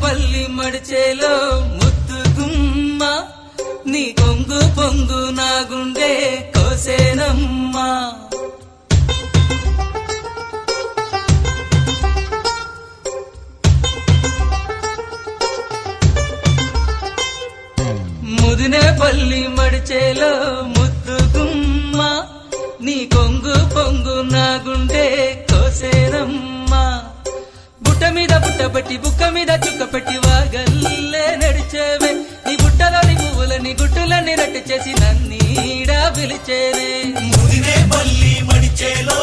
పల్లి మడిచేలో ముద్దు గుమ్మ నీ కొంగు పొంగు నా గుండె కోసేనమ్మా ముదినే పల్లి మడిచేలో ముద్దు గుమ్మ నీ కొంగు పొంగు నా గుండె కోసేనమ్మా బుట్ట మీద బుట్టబట్టి బుక్క మీద చుక్క పెట్టి వాగల్లే నడిచేవే నీ బుట్టలోని పువ్వులని గుట్టులని రట్టు చేసి నన్నీడా పిలిచేనే ముదినే పల్లి మడిచేలో